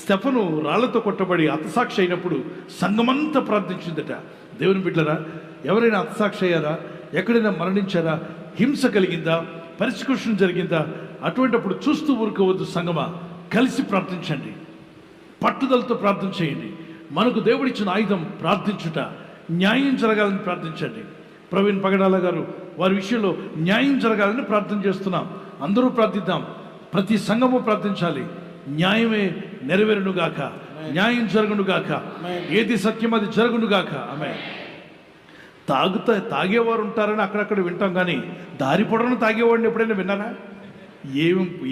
Stephen రాళ్లతో కొట్టబడి హతసాక్షి అయినప్పుడు సంఘమంతా ప్రార్థించిందట. దేవుని బిడ్డలారా, ఎవరైనా హతసాక్షి అయ్యారా? ఎక్కడైనా మరణించారా? హింస కలిగిందా? పర్సిక్యూషన్ జరిగిందా? అటువంటిప్పుడు చూస్తూ ఊరుకోవద్దు. సంగమా, కలిసి ప్రార్థించండి, పట్టుదలతో ప్రార్థన చేయండి. మనకు దేవుడిచ్చిన ఆయుధం ప్రార్థించుట. న్యాయం జరగాలని ప్రార్థించండి. ప్రవీణ్ పగడాల గారు వారి విషయంలో న్యాయం జరగాలని ప్రార్థన చేస్తున్నాం. అందరూ ప్రార్థిద్దాం. ప్రతి సంఘము ప్రార్థించాలి. న్యాయమే నెరవేరునుగాక, న్యాయం జరుగునుగాక, ఏది సత్యం అది జరుగునుగాక. ఆమె తాగేవారు ఉంటారని అక్కడక్కడ వింటాం, కానీ దారి పొడవును తాగేవాడిని ఎప్పుడైనా విన్నారా?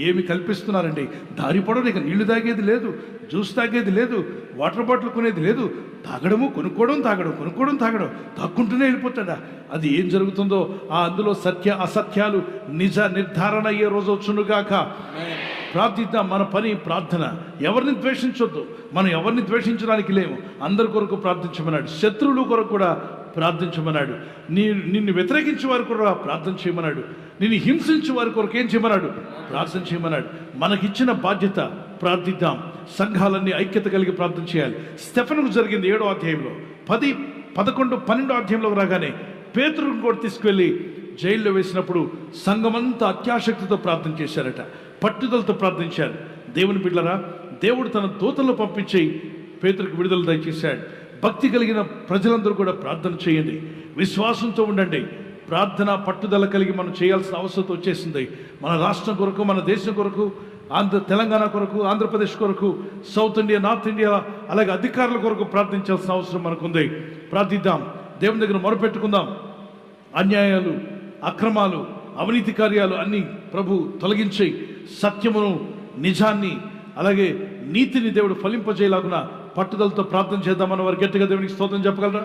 ఏమి కల్పిస్తున్నారండి. దారి పొడవును ఇక నీళ్లు తాగేది లేదు, జ్యూస్ తాగేది లేదు, వాటర్ బాటిల్ కొనేది లేదు. తాగడము, కొనుక్కోవడం, తాక్కుంటూనే వెళ్ళిపోతాడా? అది ఏం జరుగుతుందో అందులో సత్య అసత్యాలు నిజ నిర్ధారణ అయ్యే రోజు వచ్చునుగాక. ప్రార్థిద్దాం. మన పని ప్రార్థన. ఎవరిని ద్వేషించొద్దు. మనం ఎవరిని ద్వేషించడానికి లేము. అందరి కొరకు ప్రార్థించమన్నాడు. శత్రువుల కొరకు కూడా ప్రార్థించమన్నాడు. నిన్ను వ్యతిరేకించే వారి కొరకు ప్రార్థన చేయమన్నాడు. నిన్ను హింసించే వారి కొరకు ఏం చేయమన్నాడు? ప్రార్థన చేయమన్నాడు. మనకిచ్చిన బాధ్యత ప్రార్థిద్దాం. సంఘాలన్నీ ఐక్యత కలిగి ప్రార్థన చేయాలి. స్టెఫనుకు జరిగింది 7వ అధ్యాయంలో. 10, 11, 12 అధ్యాయంలోకి రాగానే పేతురును కూడా తీసుకువెళ్ళి జైల్లో వేసినప్పుడు సంఘమంతా అత్యాశక్తితో ప్రార్థన చేశారట. పట్టుదలతో ప్రార్థించారు. దేవుని బిడ్డలారా, దేవుడు తన దూతలను పంపించి పేతురుకు విడుదల దయచేశాడు. భక్తి కలిగిన ప్రజలందరూ కూడా ప్రార్థన చేయండి. విశ్వాసంతో ఉండండి. ప్రార్థన పట్టుదల కలిగి మనం చేయాల్సిన అవసరం వచ్చేసింది. మన రాష్ట్రం కొరకు, మన దేశం కొరకు, తెలంగాణ కొరకు, ఆంధ్రప్రదేశ్ కొరకు, సౌత్ ఇండియా, నార్త్ ఇండియా, అలాగే అధికారుల కొరకు ప్రార్థించాల్సిన అవసరం మనకుంది. ప్రార్థిద్దాం. దేవుని దగ్గర మొరపెట్టుకుందాం. అన్యాయాలు, అక్రమాలు, అవినీతి కార్యాలు అన్నీ ప్రభు తొలగించి సత్యమును, నిజాన్ని, అలాగే నీతిని దేవుడు ఫలింపజేయలాగున పట్టుదలతో ప్రార్థన చేద్దామన్న వారు గట్టిగా దేవునికి స్తోత్రం చెప్పగలరా?